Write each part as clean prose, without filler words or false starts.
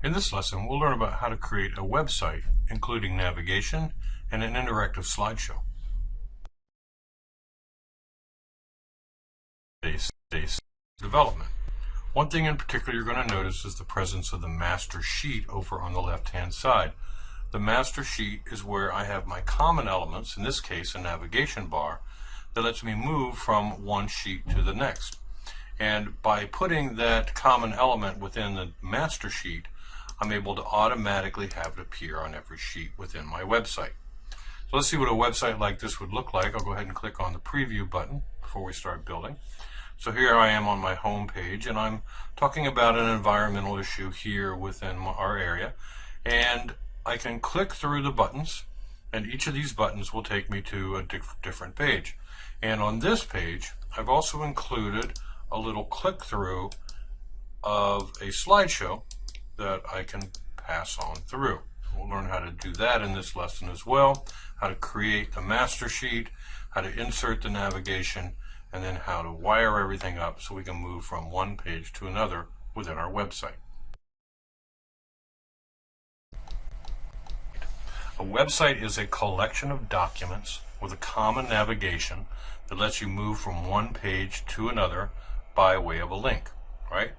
In this lesson, we'll learn about how to create a website, including navigation and an interactive slideshow. Base development. One thing in particular you're going to notice is the presence of the master sheet over on the left-hand side. The master sheet is where I have my common elements, in this case a navigation bar, that lets me move from one sheet to the next. And by putting that common element within the master sheet, I'm able to automatically have it appear on every sheet within my website. So let's see what a website like this would look like. I'll go ahead and click on the preview button before we start building. So here I am on my home page, and I'm talking about an environmental issue here within our area. And I can click through the buttons, and each of these buttons will take me to a different page. And on this page, I've also included a little click through of a slideshow that I can pass on through. We'll learn how to do that in this lesson as well, how to create the master sheet, how to insert the navigation, and then how to wire everything up so we can move from one page to another within our website. A website is a collection of documents with a common navigation that lets you move from one page to another by way of a link, right?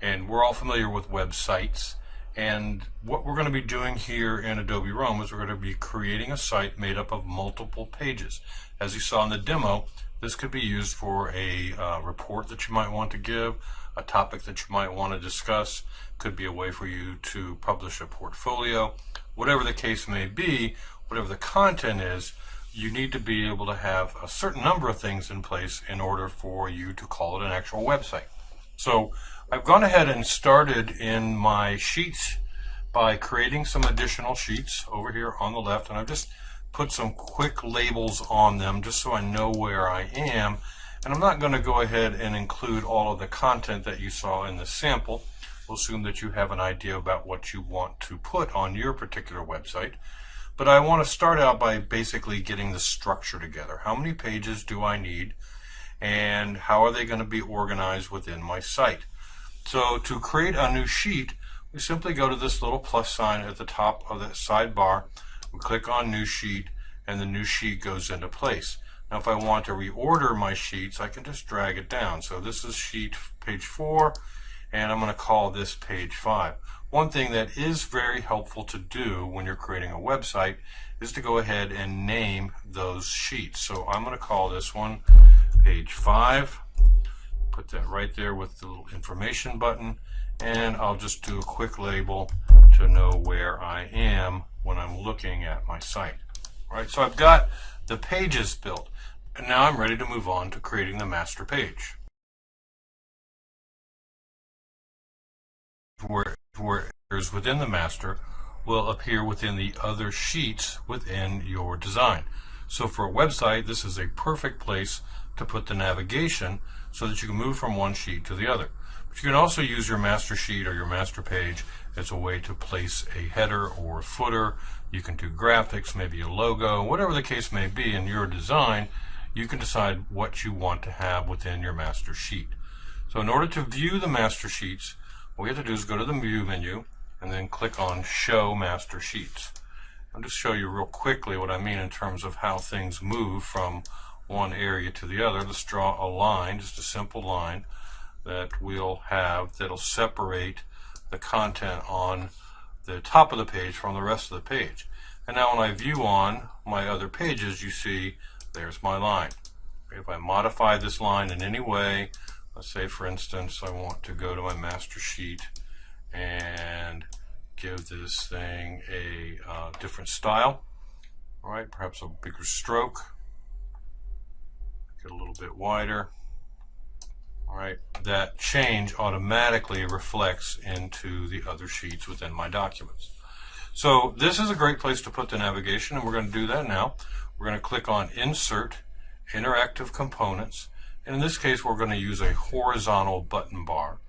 And we're all familiar with websites, and what we're going to be doing here in Adobe Rome is we're going to be creating a site made up of multiple pages. As you saw in the demo, this could be used for a report that you might want to give, a topic that you might want to discuss, could be a way for you to publish a portfolio. Whatever the case may be, whatever the content is, you need to be able to have a certain number of things in place in order for you to call it an actual website. So I've gone ahead and started in my sheets by creating some additional sheets over here on the left, and I've just put some quick labels on them just so I know where I am. And I'm not going to go ahead and include all of the content that you saw in the sample. We'll assume that you have an idea about what you want to put on your particular website. But I want to start out by basically getting the structure together. How many pages do I need, and how are they going to be organized within my site? So to create a new sheet, we simply go to this little plus sign at the top of the sidebar. We click on New Sheet, and the new sheet goes into place. Now if I want to reorder my sheets, I can just drag it down. So this is sheet page 4, and I'm going to call this page 5. One thing that is very helpful to do when you're creating a website is to go ahead and name those sheets. So I'm going to call this one page 5. Put that right there with the little information button, and I'll just do a quick label to know where I am when I'm looking at my site. All right, so I've got the pages built, and now I'm ready to move on to creating the master page. Where areas within the master will appear within the other sheets within your design. So for a website, this is a perfect place to put the navigation so that you can move from one sheet to the other. But you can also use your master sheet or your master page as a way to place a header or a footer. You can do graphics, maybe a logo, whatever the case may be in your design. You can decide what you want to have within your master sheet. So in order to view the master sheets, what we have to do is go to the View menu and then click on Show Master Sheets. I'll just show you real quickly what I mean in terms of how things move from one area to the other. Let's draw a line, just a simple line that we'll have that'll separate the content on the top of the page from the rest of the page. And now when I view on my other pages, you see there's my line. If I modify this line in any way, let's say for instance I want to go to my master sheet and give this thing a different style, all right, perhaps a bigger stroke, get a little bit wider. All right, that change automatically reflects into the other sheets within my documents. So this is a great place to put the navigation, and we're going to do that now. We're going to click on Insert, Interactive Components, and in this case we're going to use a horizontal button bar.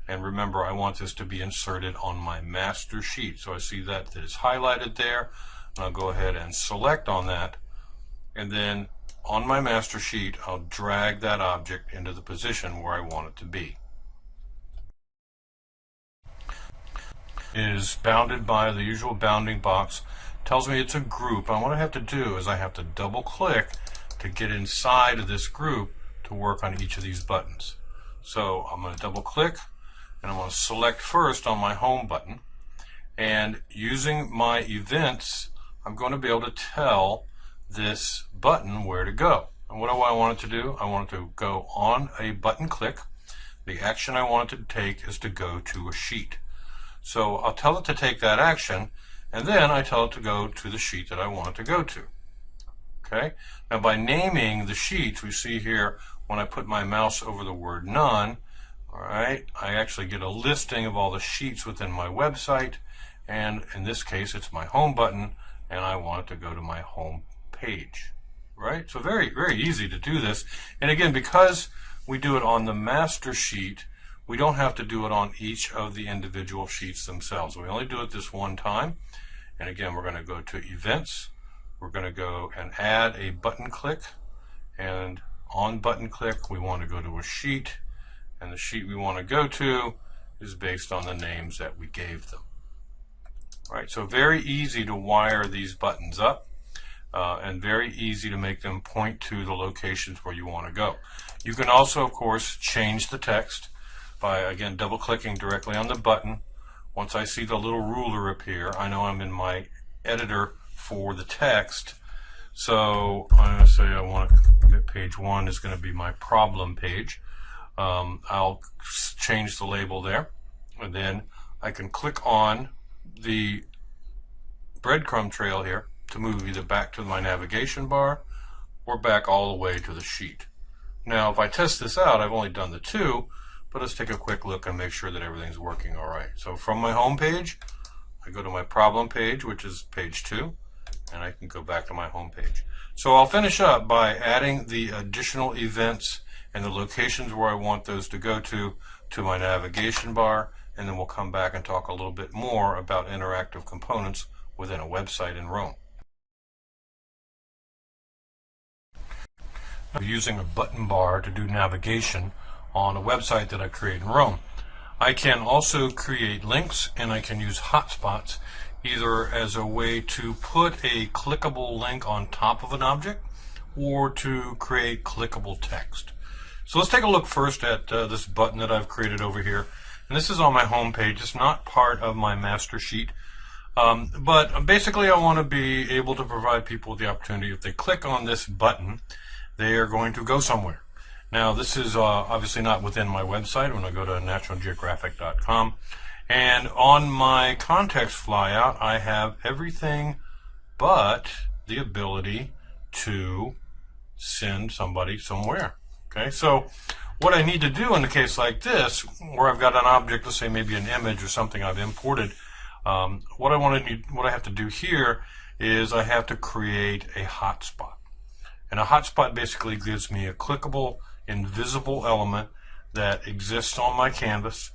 And remember, I want this to be inserted on my master sheet. So I see that is highlighted there, and I'll go ahead and select on that, and then on my master sheet, I'll drag that object into the position where I want it to be. is bounded by the usual bounding box. Tells me it's a group, and what I have to do is I have to double click to get inside of this group to work on each of these buttons. So I'm going to double click, and I'm going to select first on my home button, and using my events I'm going to be able to tell this button where to go. And what do I want it to do? I want it to go on a button click. The action I want it to take is to go to a sheet. So I'll tell it to take that action, and then I tell it to go to the sheet that I want it to go to. Okay? Now by naming the sheets, we see here when I put my mouse over the word none, alright, I actually get a listing of all the sheets within my website, and in this case it's my home button, and I want it to go to my home page. Right? So very, very easy to do this. And again, because we do it on the master sheet, we don't have to do it on each of the individual sheets themselves. We only do it this one time. And again, we're going to go to events. We're going to go and add a button click. And on button click, we want to go to a sheet. And the sheet we want to go to is based on the names that we gave them. Right, so very easy to wire these buttons up, and very easy to make them point to the locations where you want to go. You can also, of course, change the text by, again, double clicking directly on the button. Once I see the little ruler appear, I know I'm in my editor for the text. So I'm going to say I want page 1 is going to be my problem page. I'll change the label there, and then I can click on the breadcrumb trail here to move either back to my navigation bar or back all the way to the sheet. Now if I test this out, I've only done the 2, but let's take a quick look and make sure that everything's working all right. So from my home page, I go to my problem page, which is page 2, and I can go back to my home page. So I'll finish up by adding the additional events and the locations where I want those to go to my navigation bar, and then we'll come back and talk a little bit more about interactive components within a website in Rome. I'm using a button bar to do navigation on a website that I create in Rome. I can also create links, and I can use hotspots either as a way to put a clickable link on top of an object or to create clickable text. So let's take a look first at this button that I've created over here. And this is on my home page. It's not part of my master sheet. But basically I want to be able to provide people with the opportunity, if they click on this button, they are going to go somewhere. Now this is obviously not within my website. When I go to naturalgeographic.com, and on my context flyout I have everything but the ability to send somebody somewhere. Okay, so what I need to do in a case like this, where I've got an object, let's say maybe an image or something I've imported, what I have to do here is I have to create a hotspot. And a hotspot basically gives me a clickable, invisible element that exists on my canvas,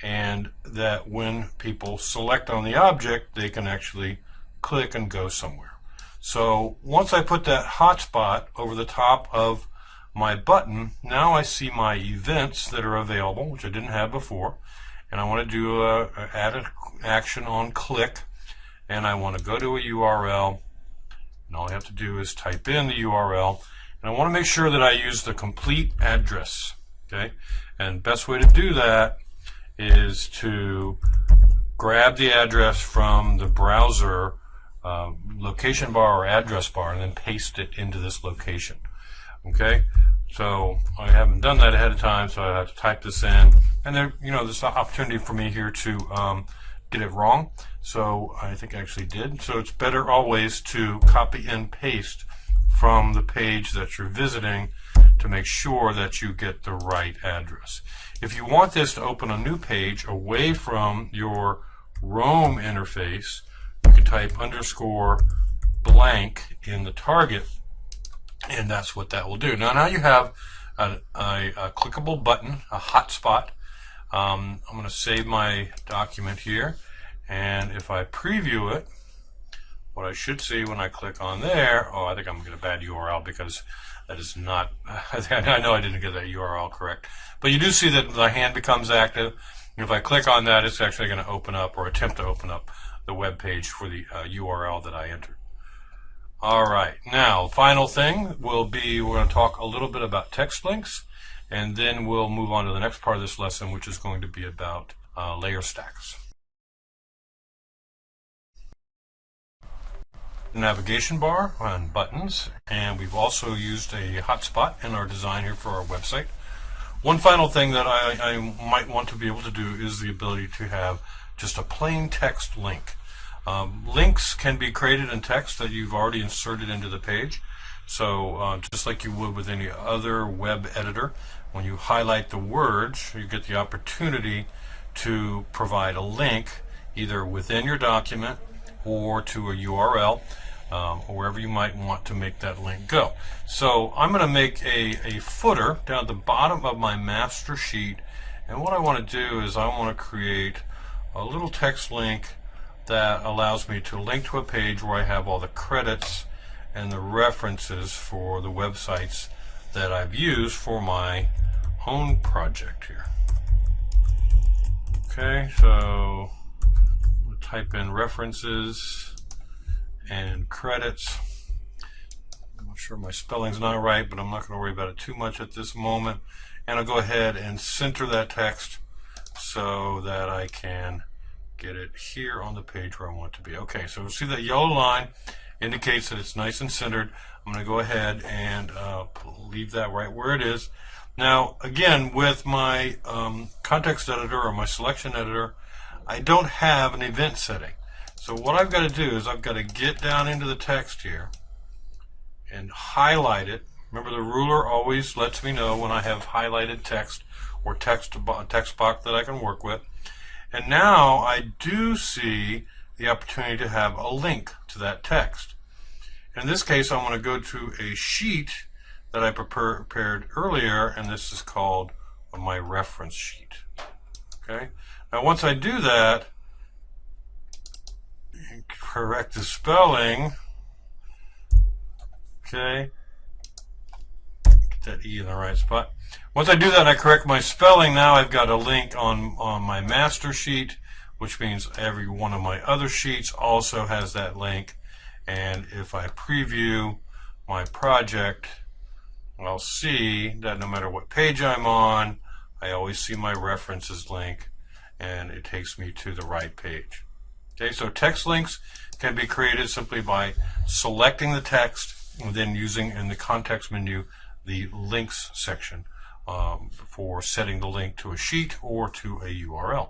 and that when people select on the object, they can actually click and go somewhere. So once I put that hotspot over the top of my button, now I see my events that are available, which I didn't have before, and I want to do add an action on click, and I want to go to a URL, and all I have to do is type in the URL, and I want to make sure that I use the complete address. Okay, and best way to do that is to grab the address from the browser location bar or address bar and then paste it into this location. Okay, so I haven't done that ahead of time, so I have to type this in, and there, there's an opportunity for me here to get it wrong. So I think I actually did. So it's better always to copy and paste from the page that you're visiting to make sure that you get the right address. If you want this to open a new page away from your Rome interface, you can type _blank in the target, and that's what that will do. Now you have a clickable button, a hotspot. I'm going to save my document here, and if I preview it, what I should see when I click on there, I think I'm going to get a bad URL because that is not, I know I didn't get that URL correct. But you do see that the hand becomes active. If I click on that, it's actually going to open up or attempt to open up the web page for the URL that I entered. All right, now final thing will be we're going to talk a little bit about text links, and then we'll move on to the next part of this lesson, which is going to be about layer stacks. Navigation bar and buttons, and we've also used a hotspot in our design here for our website. One final thing that I might want to be able to do is the ability to have just a plain text link. Links can be created in text that you've already inserted into the page. So just like you would with any other web editor, when you highlight the words, you get the opportunity to provide a link either within your document or to a URL, or wherever you might want to make that link go. So I'm going to make a footer down at the bottom of my master sheet, and what I want to do is I want to create a little text link that allows me to link to a page where I have all the credits and the references for the websites that I've used for my own project here. Okay, so we'll type in references and credits. I'm not sure my spelling's not right, but I'm not going to worry about it too much at this moment. And I'll go ahead and center that text so that I can get it here on the page where I want it to be. Okay, so see that yellow line indicates that it's nice and centered. I'm going to go ahead and leave that right where it is. Now, again, with my context editor or my selection editor, I don't have an event setting. So what I've got to do is I've got to get down into the text here and highlight it. Remember, the ruler always lets me know when I have highlighted text or text box that I can work with. And now I do see the opportunity to have a link to that text. In this case, I want to go to a sheet that I prepared earlier, and this is called my reference sheet. Okay. Now, once I do that, correct the spelling. Okay. Get that E in the right spot. Once I do that, I correct my spelling. Now I've got a link on my master sheet, which means every one of my other sheets also has that link. And if I preview my project, I'll see that no matter what page I'm on, I always see my references link, and it takes me to the right page. Okay, so text links can be created simply by selecting the text and then using in the context menu the links section for setting the link to a sheet or to a URL.